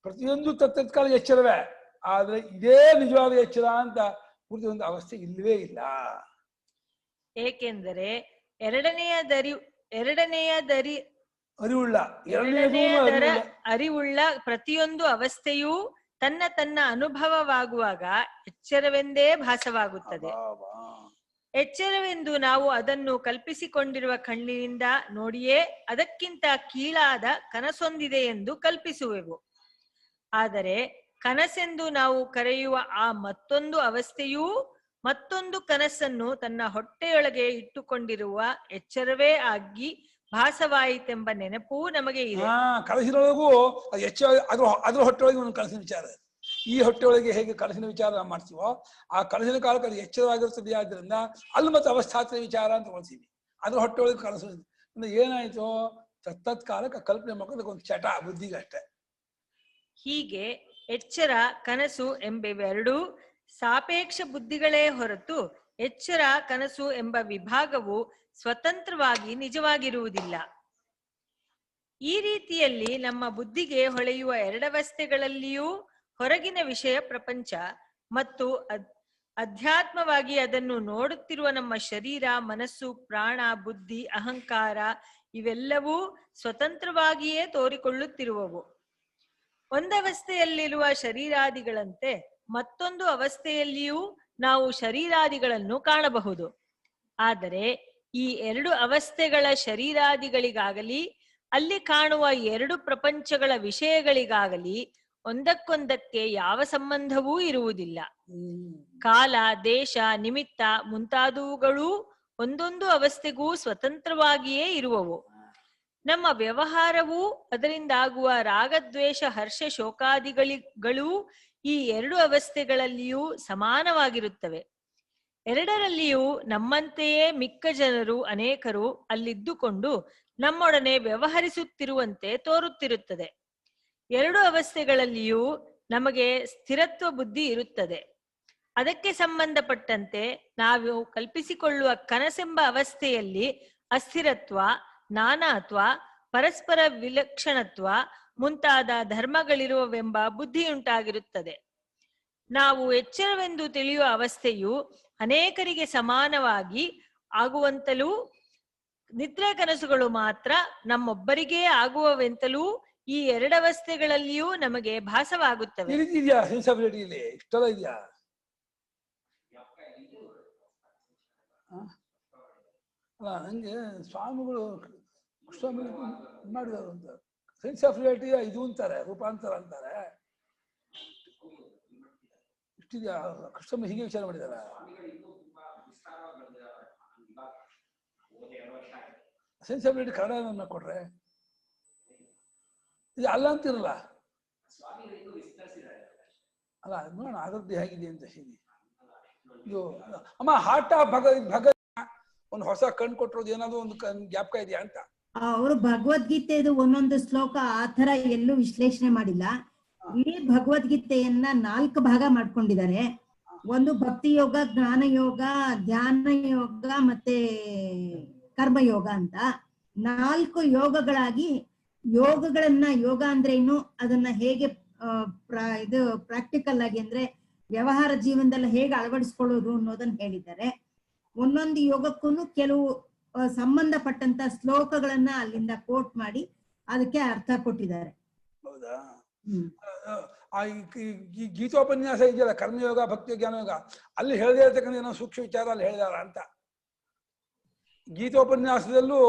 ಪ್ರತಿಯೊಂದು ತತ್ಕಾಲ ಎಚ್ಚರವೇ, ಆದ್ರೆ ಇದೇ ನಿಜವಾದ ಎಚ್ಚರ ಅಂತ ಗುರುತಿಸುವಂತ ಅವಸ್ಥೆ ಇಲ್ಲವೇ ಇಲ್ಲ. ಏಕೆಂದರೆ ಅರಿವುಳ್ಳ ಪ್ರತಿಯೊಂದು ಅವಸ್ಥೆಯೂ ತನ್ನ ತನ್ನ ಅನುಭವವಾಗುವಾಗ ಎಚ್ಚರವೆಂದೇ ಭಾಸವಾಗುತ್ತದೆ. ಎಚ್ಚರವೆಂದು ನಾವು ಅದನ್ನು ಕಲ್ಪಿಸಿಕೊಂಡಿರುವ ಕಣ್ಣಿನಿಂದ ನೋಡಿಯೇ ಅದಕ್ಕಿಂತ ಕೀಳಾದ ಕನಸೊಂದಿದೆ ಎಂದು ಕಲ್ಪಿಸುವೆವು. ಆದರೆ ಕನಸೆಂದು ನಾವು ಕರೆಯುವ ಆ ಮತ್ತೊಂದು ಅವಸ್ಥೆಯೂ ಮತ್ತೊಂದು ಕನಸನ್ನು ತನ್ನ ಹೊಟ್ಟೆಯೊಳಗೆ ಇಟ್ಟುಕೊಂಡಿರುವ ಎಚ್ಚರವೇ ಆಗಿ ಭಾಸವಾಯಿತೆಂಬ ನೆನಪೂ ನಮಗೆ ಇದೆ. ಕನಸಿನೊಳಗೂ ಅದ್ರ ಹೊಟ್ಟೆಯೊಳಗೆ ಒಂದು ಕನಸಿನ ವಿಚಾರ, ಈ ಹೊಟ್ಟೆಯೊಳಗೆ ಹೇಗೆ ಕನಸಿನ ವಿಚಾರ ಮಾಡ್ತೀವೋ ಆ ಕನಸಿನ ಕಾಲಕ್ಕೆ ಅದು ಎಚ್ಚರವಾಗಿರುತ್ತದೆ. ಆದ್ರಿಂದ ಅಲ್ಲಿ ಮತ್ತೆ ಅವಸ್ಥಾತ್ಮ ವಿಚಾರ ಅಂತ ಕೊಡ್ತೀವಿ. ಅದ್ರ ಹೊಟ್ಟೆಯೊಳಗೆ ಕನಸು ಏನಾಯ್ತು, ತತ್ಕಾಲಕ್ಕೆ ಕಲ್ಪನೆ ಮಾಡೋದಕ್ಕೆ ಒಂದು ಚಟ ಬುದ್ಧಿಗಷ್ಟೇ. ಹೀಗೆ ಎಚ್ಚರ ಕನಸು ಎಂಬೆರಡೂ ಸಾಪೇಕ್ಷ ಬುದ್ಧಿಗಳೇ ಹೊರತು ಎಚ್ಚರ ಕನಸು ಎಂಬ ವಿಭಾಗವು ಸ್ವತಂತ್ರವಾಗಿ ನಿಜವಾಗಿರುವುದಿಲ್ಲ. ಈ ರೀತಿಯಲ್ಲಿ ನಮ್ಮ ಬುದ್ಧಿಗೆ ಹೊಳೆಯುವ ಎರಡವಸ್ಥೆಗಳಲ್ಲಿಯೂ ಹೊರಗಿನ ವಿಷಯ ಪ್ರಪಂಚ ಮತ್ತು ಅಧ್ಯಾತ್ಮವಾಗಿ ಅದನ್ನು ನೋಡುತ್ತಿರುವ ನಮ್ಮ ಶರೀರ, ಮನಸ್ಸು, ಪ್ರಾಣ, ಬುದ್ಧಿ, ಅಹಂಕಾರ ಇವೆಲ್ಲವೂ ಸ್ವತಂತ್ರವಾಗಿಯೇ ತೋರಿಕೊಳ್ಳುತ್ತಿರುವವು. ಒಂದವಸ್ಥೆಯಲ್ಲಿರುವ ಶರೀರಾದಿಗಳಂತೆ ಮತ್ತೊಂದು ಅವಸ್ಥೆಯಲ್ಲಿಯೂ ನಾವು ಶರೀರಾದಿಗಳನ್ನು ಕಾಣಬಹುದು. ಆದರೆ ಈ ಎರಡು ಅವಸ್ಥೆಗಳ ಶರೀರಾದಿಗಳಿಗಾಗಲಿ ಅಲ್ಲಿ ಕಾಣುವ ಎರಡು ಪ್ರಪಂಚಗಳ ವಿಷಯಗಳಿಗಾಗಲಿ ಒಂದಕ್ಕೊಂದಕ್ಕೆ ಯಾವ ಸಂಬಂಧವೂ ಇರುವುದಿಲ್ಲ. ಕಾಲ, ದೇಶ, ನಿಮಿತ್ತ ಮುಂತಾದವುಗಳೂ ಒಂದೊಂದು ಅವಸ್ಥೆಗೂ ಸ್ವತಂತ್ರವಾಗಿಯೇ ಇರುವವು. ನಮ್ಮ ವ್ಯವಹಾರವೂ ಅದರಿಂದಾಗುವ ರಾಗದ್ವೇಷ ಹರ್ಷ ಶೋಕಾದಿಗಳಿಗಳೂ ಈ ಎರಡು ಅವಸ್ಥೆಗಳಲ್ಲಿಯೂ ಸಮಾನವಾಗಿರುತ್ತವೆ. ಎರಡರಲ್ಲಿಯೂ ನಮ್ಮಂತೆಯೇ ಮಿಕ್ಕ ಜನರು ಅನೇಕರು ಅಲ್ಲಿದ್ದುಕೊಂಡು ನಮ್ಮೊಡನೆ ವ್ಯವಹರಿಸುತ್ತಿರುವಂತೆ ತೋರುತ್ತಿರುತ್ತದೆ. ಎರಡು ಅವಸ್ಥೆಗಳಲ್ಲಿಯೂ ನಮಗೆ ಸ್ಥಿರತ್ವ ಬುದ್ಧಿ ಇರುತ್ತದೆ. ಅದಕ್ಕೆ ಸಂಬಂಧಪಟ್ಟಂತೆ ನಾವು ಕಲ್ಪಿಸಿಕೊಳ್ಳುವ ಕನಸೆಂಬ ಅವಸ್ಥೆಯಲ್ಲಿ ಅಸ್ಥಿರತ್ವ, ನಾನಾತ್ವ, ಪರಸ್ಪರ ವಿಲಕ್ಷಣತ್ವ ಮುಂತಾದ ಧರ್ಮಗಳಿರುವವೆಂಬ ಬುದ್ಧಿಯುಂಟಾಗಿರುತ್ತದೆ. ನಾವು ಎಚ್ಚರವೆಂದು ತಿಳಿಯುವ ಅವಸ್ಥೆಯು ಅನೇಕರಿಗೆ ಸಮಾನವಾಗಿ ಆಗುವಂತಲೂ ನಿದ್ರೆ ಕನಸುಗಳು ಮಾತ್ರ ನಮ್ಮೊಬ್ಬರಿಗೇ ಆಗುವವೆಂತಲೂ ಈ ಎರಡವಸ್ಥೆಗಳಲ್ಲಿಯೂ ನಮಗೆ ಭಾಸವಾಗುತ್ತವೆ. ಇಷ್ಟೆಲ್ಲ ಇದೆಯಾ? ಅಲ್ಲ, ನಂಗೆ ಸ್ವಾಮಿಗಳು ಮಾಡಿದಾರು ಅಂತ ಸೆನ್ಸ್ ಆಫ್ ರಿಯಾಲಿಟಿ ಇದು ಅಂತಾರೆ, ರೂಪಾಂತರ ಅಂತಾರೆ. ಇಷ್ಟಿದೆಯಾ? ಕೃಷ್ಣ ಹೀಗೆ ವಿಚಾರ ಮಾಡಿದಾರ? ಸೆನ್ಸ್ ಆಫ್ ರಿಯಾಲಿಟಿ ಕನ್ನಡ ಕೊಟ್ರೆ ಇದು ಅಲ್ಲ ಅಂತಿರಲ್ಲ. ಅಲ್ಲ, ನೋಡೋಣ ಅದರದ್ದು ಹೇಗಿದೆ ಅಂತ. ಹೀಗೆ ಇದು ಅಮ್ಮ ಹಾಟ ಭಗ ಒಂದು ಹೊಸ ಕಣ್ ಕೊಟ್ಟಿರೋದು ಏನಾದ್ರು ಒಂದು ಜ್ಞಾಪಕ ಇದೆಯಾ ಅಂತ. ಅವರು ಭಗವದ್ಗೀತೆದು ಒಂದೊಂದು ಶ್ಲೋಕ ಆತರ ಎಲ್ಲೂ ವಿಶ್ಲೇಷಣೆ ಮಾಡಿಲ್ಲ. ಇಡೀ ಭಗವದ್ಗೀತೆಯನ್ನ 4 ಭಾಗ ಮಾಡ್ಕೊಂಡಿದ್ದಾರೆ. ಒಂದು ಭಕ್ತಿ ಯೋಗ, ಜ್ಞಾನ ಯೋಗ, ಧ್ಯಾನ ಯೋಗ ಮತ್ತೆ ಕರ್ಮಯೋಗ ಅಂತ 4 ಯೋಗಗಳಾಗಿ ಯೋಗಗಳನ್ನ, ಯೋಗ ಅಂದ್ರೆ ಏನು, ಅದನ್ನ ಹೇಗೆ ಇದು ಪ್ರಾಕ್ಟಿಕಲ್ ಆಗಿ ಅಂದ್ರೆ ವ್ಯವಹಾರ ಜೀವನದಲ್ಲಿ ಹೇಗೆ ಅಳವಡಿಸ್ಕೊಳ್ಳೋದು ಅನ್ನೋದನ್ನ ಹೇಳಿದ್ದಾರೆ. ಒಂದೊಂದು ಯೋಗಕ್ಕೂ ಕೆಲವು ಸಂಬಂಧಪಟ್ಟಂತ ಶ್ಲೋಕಗಳನ್ನ ಅಲ್ಲಿಂದ ಕೋಟ್ ಮಾಡಿ ಅದಕ್ಕೆ ಅರ್ಥ ಕೊಟ್ಟಿದ್ದಾರೆ. ಹೌದಾ? ಈ ಗೀತೋಪನ್ಯಾಸ ಇದೆಯಲ್ಲ, ಕರ್ಮಯೋಗ, ಭಕ್ತಿ, ಜ್ಞಾನಯೋಗ, ಅಲ್ಲಿ ಹೇಳದೇ ಇರ್ತಕ್ಕಂಥ ಏನೋ ಸೂಕ್ಷ್ಮ ವಿಚಾರ ಅಲ್ಲಿ ಹೇಳಿದಾರ ಅಂತ. ಗೀತೋಪನ್ಯಾಸದಲ್ಲೂ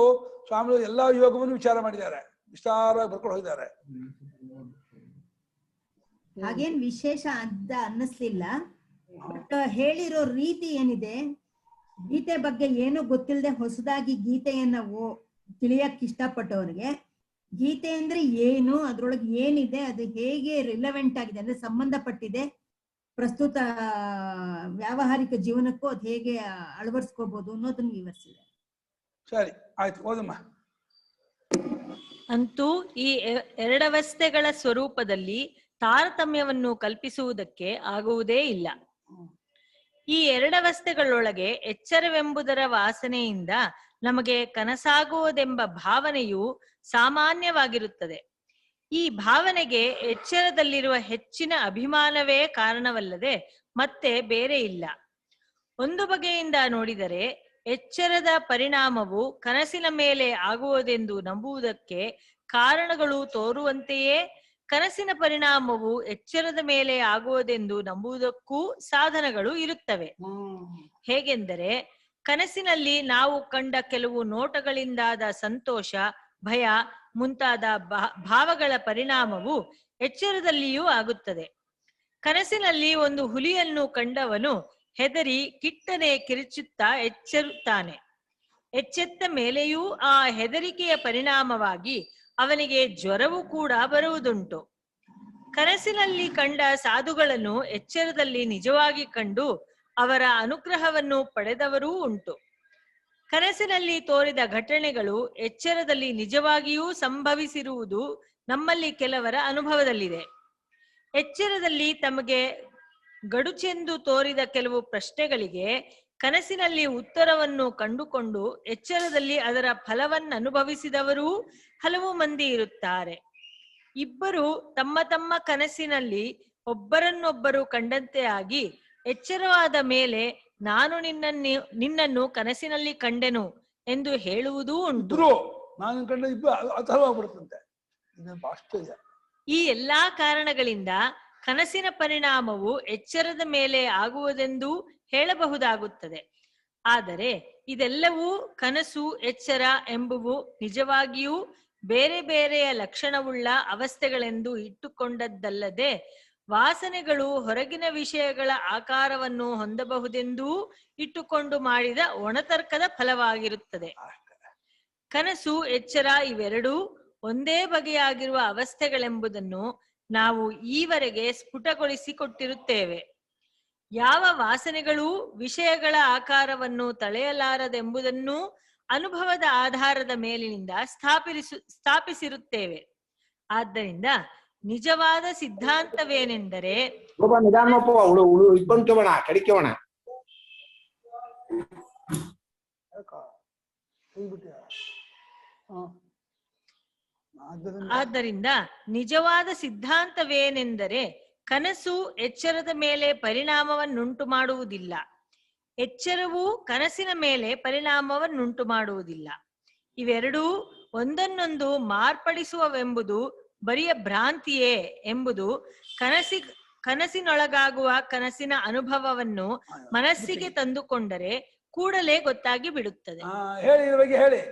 ಸ್ವಾಮಿಗಳು ಎಲ್ಲಾ ಯೋಗವನ್ನು ವಿಚಾರ ಮಾಡಿದ್ದಾರೆ, ವಿಸ್ತಾರವಾಗಿ ಬರ್ಕೊಂಡು ಹೋಗಿದ್ದಾರೆ. ಹಾಗೇನ್ ವಿಶೇಷ ಅಂತ ಅನ್ನಿಸ್ಲಿಲ್ಲ. ಬಟ್ ಹೇಳಿರೋ ರೀತಿ ಏನಿದೆ, ಗೀತೆ ಬಗ್ಗೆ ಏನು ಗೊತ್ತಿಲ್ಲದೆ ಹೊಸದಾಗಿ ಗೀತೆಯನ್ನ ತಿಳಿಯಕ್ ಇಷ್ಟಪಟ್ಟವರಿಗೆ ಗೀತೆ ಅಂದ್ರೆ ಏನು, ಅದ್ರೊಳಗೆ ಏನಿದೆ, ಅದು ಹೇಗೆ ರಿಲೆವೆಂಟ್ ಆಗಿದೆ ಅಂದ್ರೆ ಸಂಬಂಧಪಟ್ಟಿದೆ ಪ್ರಸ್ತುತ ವ್ಯಾವಹಾರಿಕ ಜೀವನಕ್ಕೂ ಅದು ಹೇಗೆ ಅಳವಡಿಸ್ಕೋಬಹುದು ಅನ್ನೋದನ್ನ ವಿವರಿಸಿದೆ. ಸರಿ, ಆಯ್ತು, ಓದಮ್ಮ. ಅಂತೂ ಈ ಎರಡವಸ್ಥೆಗಳ ಸ್ವರೂಪದಲ್ಲಿ ತಾರತಮ್ಯವನ್ನು ಕಲ್ಪಿಸುವುದಕ್ಕೆ ಆಗುವುದೇ ಇಲ್ಲ. ಈ ಎರಡವಸ್ಥೆಗಳೊಳಗೆ ಎಚ್ಚರವೆಂಬುದರ ವಾಸನೆಯಿಂದ ನಮಗೆ ಕನಸಾಗುವುದೆಂಬ ಭಾವನೆಯು ಸಾಮಾನ್ಯವಾಗಿರುತ್ತದೆ. ಈ ಭಾವನೆಗೆ ಎಚ್ಚರದಲ್ಲಿರುವ ಹೆಚ್ಚಿನ ಅಭಿಮಾನವೇ ಕಾರಣವಲ್ಲದೆ ಮತ್ತೆ ಬೇರೆ ಇಲ್ಲ. ಒಂದು ಬಗೆಯಿಂದ ನೋಡಿದರೆ ಎಚ್ಚರದ ಪರಿಣಾಮವು ಕನಸಿನ ಮೇಲೆ ಆಗುವುದೆಂದು ನಂಬುವುದಕ್ಕೆ ಕಾರಣಗಳು ತೋರುವಂತೆಯೇ ಕನಸಿನ ಪರಿಣಾಮವು ಎಚ್ಚರದ ಮೇಲೆ ಆಗುವುದೆಂದು ನಂಬುವುದಕ್ಕೂ ಸಾಧನಗಳು ಇರುತ್ತವೆ. ಹೇಗೆಂದರೆ ಕನಸಿನಲ್ಲಿ ನಾವು ಕಂಡ ಕೆಲವು ನೋಟಗಳಿಂದಾದ ಸಂತೋಷ, ಭಯ ಮುಂತಾದ ಭಾವಗಳ ಪರಿಣಾಮವು ಎಚ್ಚರದಲ್ಲಿಯೂ ಆಗುತ್ತದೆ. ಕನಸಿನಲ್ಲಿ ಒಂದು ಹುಲಿಯನ್ನು ಕಂಡವನು ಹೆದರಿ ಕಿಟ್ಟನೆ ಕಿರುಚುತ್ತಾ ಎಚ್ಚರುತ್ತಾನೆ. ಎಚ್ಚೆತ್ತ ಮೇಲೆಯೂ ಆ ಹೆದರಿಕೆಯ ಪರಿಣಾಮವಾಗಿ ಅವನಿಗೆ ಜ್ವರವೂ ಕೂಡ ಬರುವುದುಂಟು. ಕನಸಿನಲ್ಲಿ ಕಂಡ ಸಾಧುಗಳನ್ನು ಎಚ್ಚರದಲ್ಲಿ ನಿಜವಾಗಿ ಕಂಡು ಅವರ ಅನುಗ್ರಹವನ್ನು ಪಡೆದವರೂ ಉಂಟು. ಕನಸಿನಲ್ಲಿ ತೋರಿದ ಘಟನೆಗಳು ಎಚ್ಚರದಲ್ಲಿ ನಿಜವಾಗಿಯೂ ಸಂಭವಿಸಿರುವುದು ನಮ್ಮಲ್ಲಿ ಕೆಲವರ ಅನುಭವದಲ್ಲಿದೆ. ಎಚ್ಚರದಲ್ಲಿ ತಮಗೆ ಗಡುಚೆಂದು ತೋರಿದ ಕೆಲವು ಪ್ರಶ್ನೆಗಳಿಗೆ ಕನಸಿನಲ್ಲಿ ಉತ್ತರವನ್ನು ಕಂಡುಕೊಂಡು ಎಚ್ಚರದಲ್ಲಿ ಅದರ ಫಲವನ್ನು ಅನುಭವಿಸಿದವರೂ ಹಲವು ಮಂದಿ ಇರುತ್ತಾರೆ. ಇಬ್ಬರು ತಮ್ಮ ತಮ್ಮ ಕನಸಿನಲ್ಲಿ ಒಬ್ಬರನ್ನೊಬ್ಬರು ಕಂಡಂತೆ ಆಗಿ ಎಚ್ಚರವಾದ ಮೇಲೆ ನಾನು ನಿನ್ನನ್ನು ಕನಸಿನಲ್ಲಿ ಕಂಡೆನು ಎಂದು ಹೇಳುವುದೂ ಉಂಟು. ಈ ಎಲ್ಲಾ ಕಾರಣಗಳಿಂದ ಕನಸಿನ ಪರಿಣಾಮವು ಎಚ್ಚರದ ಮೇಲೆ ಆಗುವುದೆಂದು ಹೇಳಬಹುದಾಗುತ್ತದೆ. ಆದರೆ ಇದೆಲ್ಲವೂ ಕನಸು, ಎಚ್ಚರ ಎಂಬುವು ನಿಜವಾಗಿಯೂ ಬೇರೆ ಬೇರೆಯ ಲಕ್ಷಣವುಳ್ಳ ಅವಸ್ಥೆಗಳೆಂದು ಇಟ್ಟುಕೊಂಡದ್ದಲ್ಲದೆ ವಾಸನೆಗಳು ಹೊರಗಿನ ವಿಷಯಗಳ ಆಕಾರವನ್ನು ಹೊಂದಬಹುದೆಂದೂ ಇಟ್ಟುಕೊಂಡು ಮಾಡಿದ ಒಣತರ್ಕದ ಫಲವಾಗಿರುತ್ತದೆ. ಕನಸು, ಎಚ್ಚರ ಇವೆರಡೂ ಒಂದೇ ಬಗೆಯಾಗಿರುವ ಅವಸ್ಥೆಗಳೆಂಬುದನ್ನು ನಾವು ಈವರೆಗೆ ಸ್ಫುಟಗೊಳಿಸಿಕೊಟ್ಟಿರುತ್ತೇವೆ. ಯಾವ ವಾಸನೆಗಳೂ ವಿಷಯಗಳ ಆಕಾರವನ್ನು ತಳೆಯಲಾರದೆಂಬುದನ್ನು ಅನುಭವದ ಆಧಾರದ ಮೇಲಿನಿಂದ ಸ್ಥಾಪಿಸಿರುತ್ತೇವೆ. ಆದ್ದರಿಂದ ನಿಜವಾದ ಸಿದ್ಧಾಂತವೇನೆಂದರೆ ಕನಸು ಎಚ್ಚರದ ಮೇಲೆ ಪರಿಣಾಮವನ್ನುಂಟು ಮಾಡುವುದಿಲ್ಲ, ಎಚ್ಚರವು ಕನಸಿನ ಮೇಲೆ ಪರಿಣಾಮವನ್ನುಂಟು ಮಾಡುವುದಿಲ್ಲ. ಇವೆರಡೂ ಒಂದನ್ನೊಂದು ಮಾರ್ಪಡಿಸುವವೆಂಬುದು ಬರಿಯ ಭ್ರಾಂತಿಯೇ ಎಂಬುದು ಕನಸಿನೊಳಗಾಗುವ ಕನಸಿನ ಅನುಭವವನ್ನು ಮನಸ್ಸಿಗೆ ತಂದುಕೊಂಡರೆ ಕೂಡಲೇ ಗೊತ್ತಾಗಿ ಬಿಡುತ್ತದೆ. ಹೇಳಿ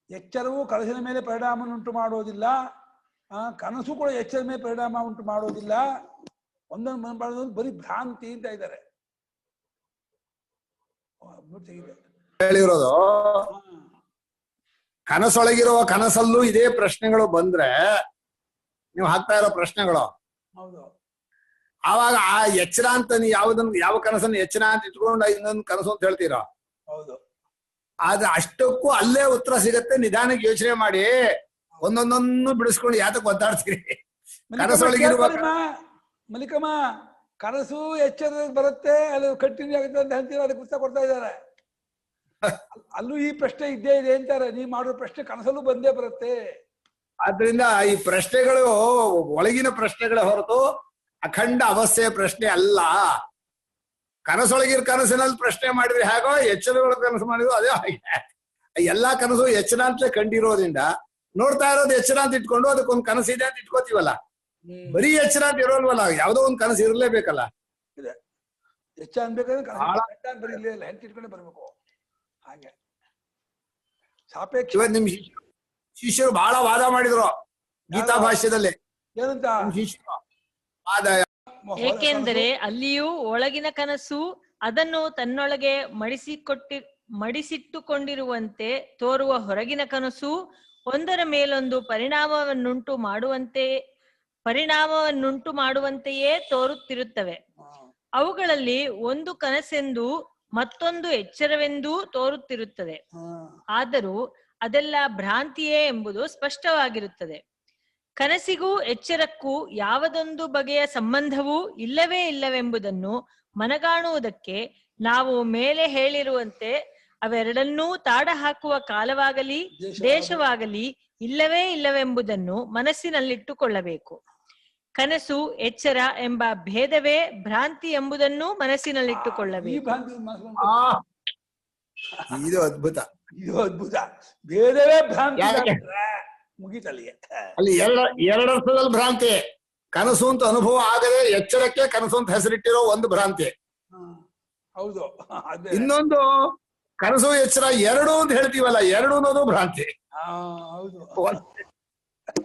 ಎಚ್ಚರವು ಕನಸಿನ ಮೇಲೆ ಪರಿಣಾಮ ಉಂಟು ಮಾಡುವುದಿಲ್ಲ, ಕನಸು ಕೂಡ ಎಚ್ಚರದ ಮೇಲೆ ಪರಿಣಾಮ ಉಂಟು ಮಾಡುವುದಿಲ್ಲ, ಒಂದೊಂದು ಬರೀ ಭ್ರಾಂತಿ ಅಂತ ಇದ್ದಾರೆ. ಹೇಳಿರೋದು ಕನಸೊಳಗಿರುವ ಕನಸಲ್ಲೂ ಇದೇ ಪ್ರಶ್ನೆಗಳು ಬಂದ್ರೆ ನೀವು ಹಾಕ್ತಾ ಇರೋ ಪ್ರಶ್ನೆಗಳು, ಹೌದು, ಆವಾಗ ಆ ಎಚ್ಚರ ಅಂತ ನೀವು ಯಾವ ಕನಸನ್ನು ಎಚ್ಚರ ಅಂತ ಇಟ್ಕೊಂಡು ಇನ್ನೊಂದು ಕನಸು ಅಂತ ಹೇಳ್ತೀರಾ. ಹೌದು, ಆದ್ರೆ ಅಷ್ಟಕ್ಕೂ ಅಲ್ಲೇ ಉತ್ತರ ಸಿಗತ್ತೆ. ನಿಧಾನಕ್ಕೆ ಯೋಚನೆ ಮಾಡಿ ಒಂದೊಂದನ್ನು ಬಿಡಿಸ್ಕೊಂಡು ಯಾತಕ್ಕೆ ಒದ್ದಾಡ್ತೀರಿ. ಕನಸೊಳಗಿರುವ ಮಲಿಕಮ್ಮ ಕನಸು ಎಚ್ಚರ ಬರುತ್ತೆ, ಅಲ್ಲಿ ಕಂಟಿನ್ಯೂ ಆಗುತ್ತೆ ಅಂತ ಹೇಳ್ತೀರಾ, ಅದಕ್ಕೆ ಪುಸ್ತಕ ಕೊಡ್ತಾ ಇದ್ದಾರೆ. ಅಲ್ಲೂ ಈ ಪ್ರಶ್ನೆ ಇದ್ದೇ ಇದೆ ಅಂತಾರೆ. ನೀವು ಮಾಡೋ ಪ್ರಶ್ನೆ ಕನಸಲ್ಲೂ ಬಂದೇ ಬರುತ್ತೆ. ಆದ್ರಿಂದ ಈ ಪ್ರಶ್ನೆಗಳು ಒಳಗಿನ ಪ್ರಶ್ನೆಗಳೇ ಹೊರತು ಅಖಂಡ ಅವಸ್ಥೆಯ ಪ್ರಶ್ನೆ ಅಲ್ಲ. ಕನಸೊಳಗಿನ ಕನಸಿನಲ್ಲಿ ಪ್ರಶ್ನೆ ಮಾಡಿದ್ರೆ ಹೇಗೋ ಎಚ್ಚರಗಳ ಕನಸು ಮಾಡಿದ್ರು ಅದೇ ಹಾಗೆ. ಎಲ್ಲಾ ಕನಸು ಎಚ್ಚರ ಅಂತಲೇ ಕಂಡಿರೋದ್ರಿಂದ ನೋಡ್ತಾ ಇರೋದು ಎಚ್ಚರ ಅಂತ ಇಟ್ಕೊಂಡು ಅದಕ್ಕೊಂದು ಕನಸಿದೆ ಅಂತ ಇಟ್ಕೋತೀವಲ್ಲ. ಬರೀ ಎಚ್ಚರ ಅಂತ ಇರೋಲ್ವಲ್ಲ, ಯಾವ್ದೋ ಒಂದ್ ಕನಸು ಇರ್ಲೇಬೇಕಲ್ಲ. ಎಚ್ಚ ಅನ್ಬೇಕಾದ್ರೆ ಬರೀ ಇಟ್ಕೊಂಡೆ ಬರ್ಬೇಕು. ಹಾಗೆ ಸಾಪೇಕ್ಷ. ಇವತ್ತು ನಿಮ್ ಶಿಷ್ಯರು ಬಹಳ ವಾದ ಮಾಡಿದ್ರು ಗೀತಾ ಭಾಷ್ಯದಲ್ಲಿ. ಏನಂತ? ಶಿಷ್ಯರು ವಾದ. ಏಕೆಂದರೆ ಅಲ್ಲಿಯೂ ಒಳಗಿನ ಕನಸು ಅದನ್ನು ತನ್ನೊಳಗೆ ಮಡಿಸಿಟ್ಟುಕೊಂಡಿರುವಂತೆ ತೋರುವ ಹೊರಗಿನ ಕನಸು ಒಂದರ ಮೇಲೊಂದು ಪರಿಣಾಮವನ್ನುಂಟು ಮಾಡುವಂತೆಯೇ ತೋರುತ್ತಿರುತ್ತವೆ. ಅವುಗಳಲ್ಲಿ ಒಂದು ಕನಸೆಂದು ಮತ್ತೊಂದು ಎಚ್ಚರವೆಂದೂ ತೋರುತ್ತಿರುತ್ತದೆ. ಆದರೂ ಅದೆಲ್ಲ ಭ್ರಾಂತಿಯೇ ಎಂಬುದು ಸ್ಪಷ್ಟವಾಗಿರುತ್ತದೆ. ಕನಸಿಗೂ ಎಚ್ಚರಕ್ಕೂ ಯಾವದೊಂದು ಬಗೆಯ ಸಂಬಂಧವೂ ಇಲ್ಲವೇ ಇಲ್ಲವೆಂಬುದನ್ನು ಮನಗಾಣುವುದಕ್ಕೆ ನಾವು ಮೇಲೆ ಹೇಳಿರುವಂತೆ ಅವೆರಡನ್ನೂ ತಾಡ ಹಾಕುವ ಕಾಲವಾಗಲಿ ದೇಶವಾಗಲಿ ಇಲ್ಲವೇ ಇಲ್ಲವೆಂಬುದನ್ನು ಮನಸ್ಸಿನಲ್ಲಿಟ್ಟುಕೊಳ್ಳಬೇಕು. ಕನಸು ಎಚ್ಚರ ಎಂಬ ಭೇದವೇ ಭ್ರಾಂತಿ ಎಂಬುದನ್ನು ಮನಸ್ಸಿನಲ್ಲಿಟ್ಟುಕೊಳ್ಳಬೇಕು. ಇದು ಅದ್ಭುತ, ಇದು ಅದ್ಭುತ. ಭೇದವೇ ಭ್ರಾಂತಿ ಮುಗಿತಲ್ಲಿಗೆ. ಅಲ್ಲಿ ಎರಡರ್ಥದಲ್ಲಿ ಭ್ರಾಂತಿ. ಕನಸು ಅಂತ ಅನುಭವ ಆಗದೆ ಎಚ್ಚರಕ್ಕೆ ಕನಸು ಅಂತ ಹೆಸರಿಟ್ಟಿರೋ ಒಂದು ಭ್ರಾಂತಿ. ಹೌದು. ಇನ್ನೊಂದು ಕನಸು ಎಚ್ಚರ ಎರಡು ಅಂತ ಹೇಳ್ತೀವಲ್ಲ, ಎರಡು ಅನ್ನೋದು ಭ್ರಾಂತಿ.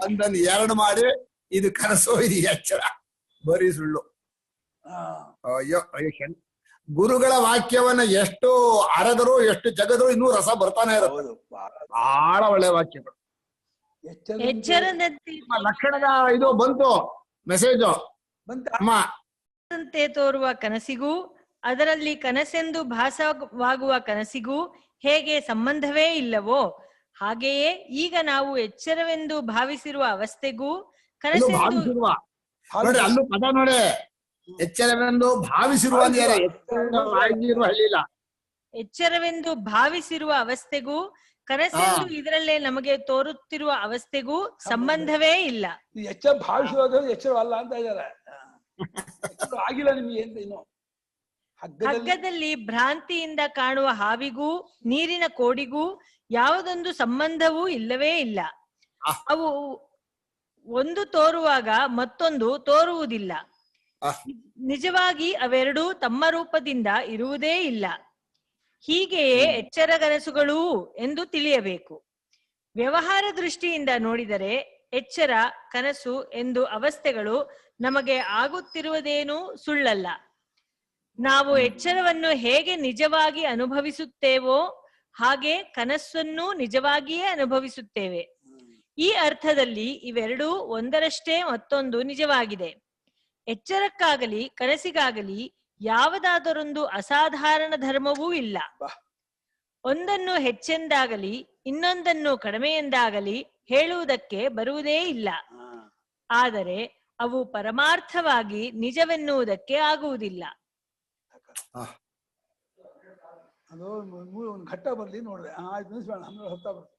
ಒಂದನ್ನು ಎರಡು ಮಾಡಿ ಇದು ಕನಸು ಇದು ಎಚ್ಚರ, ಬರೀ ಸುಳ್ಳು. ಅಯ್ಯೋ ಗುರುಗಳ ವಾಕ್ಯವನ್ನ ಎಷ್ಟು ಅರೆದರೂ ಎಷ್ಟು ಜಗದ್ರು ಇನ್ನೂ ರಸ ಬರ್ತಾನೆ ಇರೋದು. ಬಹಳ ಒಳ್ಳೆ ವಾಕ್ಯಗಳು. ಲಕ್ಷಣದ ಇದು ಬಂತು ಮೆಸೇಜು ಬಂತೆ. ತೋರುವ ಕನಸಿಗೂ ಅದರಲ್ಲಿ ಕನಸೆಂದು ಭಾಸವಾಗುವ ಕನಸಿಗೂ ಹೇಗೆ ಸಂಬಂಧವೇ ಇಲ್ಲವೋ ಹಾಗೆಯೇ ಈಗ ನಾವು ಎಚ್ಚರವೆಂದು ಭಾವಿಸಿರುವ ಅವಸ್ಥೆಗೂ ಭಾವಿಸಿರುವ ನೋಡಿ, ಅಲ್ಲೂ ಪದ ನೋಡಿ, ಎಚ್ಚರವೆಂದು ಭಾವಿಸಿರುವ ಎಚ್ಚರವೆಂದು ಭಾವಿಸಿರುವ ಅವಸ್ಥೆಗೂ ಕನಸೆಂದು ಇದರಲ್ಲೇ ನಮಗೆ ತೋರುತ್ತಿರುವ ಅವಸ್ಥೆಗೂ ಸಂಬಂಧವೇ ಇಲ್ಲ. ಎಚ್ಚರ ಭಾವಿಸುವುದು ಎಚ್ಚರವಲ್ಲ ಅಂತ ಇದ್ದಾರೆ. ಆಗಿಲ್ಲ ನಿಮ್ಗೆ ಅಂತ ಇನ್ನು. ಹಗ್ಗದಲ್ಲಿ ಭ್ರಾಂತಿಯಿಂದ ಕಾಣುವ ಹಾವಿಗೂ ನೀರಿನ ಕೋಡಿಗೂ ಯಾವುದೊಂದು ಸಂಬಂಧವೂ ಇಲ್ಲವೇ ಇಲ್ಲ. ಅವು ಒಂದು ತೋರುವಾಗ ಮತ್ತೊಂದು ತೋರುವುದಿಲ್ಲ. ನಿಜವಾಗಿ ಅವೆರಡೂ ತಮ್ಮ ರೂಪದಿಂದ ಇರುವುದೇ ಇಲ್ಲ. ಹೀಗೆಯೇ ಎಚ್ಚರಗನಸುಗಳೂ ಎಂದು ತಿಳಿಯಬೇಕು. ವ್ಯವಹಾರ ದೃಷ್ಟಿಯಿಂದ ನೋಡಿದರೆ ಎಚ್ಚರ, ಕನಸು ಎಂದು ಅವಸ್ಥೆಗಳು ನಮಗೆ ಆಗುತ್ತಿರುವುದೇನೂ ಸುಳ್ಳಲ್ಲ. ನಾವು ಎಚ್ಚರವನ್ನು ಹೇಗೆ ನಿಜವಾಗಿ ಅನುಭವಿಸುತ್ತೇವೋ ಹಾಗೆ ಕನಸನ್ನು ನಿಜವಾಗಿಯೇ ಅನುಭವಿಸುತ್ತೇವೆ. ಈ ಅರ್ಥದಲ್ಲಿ ಇವೆರಡೂ ಒಂದರಷ್ಟೇ ಮತ್ತೊಂದು ನಿಜವಾಗಿದೆ. ಎಚ್ಚರಕ್ಕಾಗಲಿ ಕನಸಿಗಾಗಲಿ ಯಾವುದಾದರೊಂದು ಅಸಾಧಾರಣ ಧರ್ಮವೂ ಇಲ್ಲ. ಒಂದನ್ನು ಹೆಚ್ಚೆಂದಾಗಲಿ ಇನ್ನೊಂದನ್ನು ಕಡಿಮೆಯೆಂದಾಗಲಿ ಹೇಳುವುದಕ್ಕೆ ಬರುವುದೇ ಇಲ್ಲ. ಆದರೆ ಅವು ಪರಮಾರ್ಥವಾಗಿ ನಿಜವೆನ್ನುವುದಕ್ಕೆ ಆಗುವುದಿಲ್ಲ. ಅದು ಒಂದು ಘಟ್ಟ ಬರ್ಲಿ ನೋಡ್ದೆ. ಆಯ್ತು ನಿಲ್ಸ್ಬೇಡ, 12 ಹೊತ್ತ ಬರ್ತದೆ.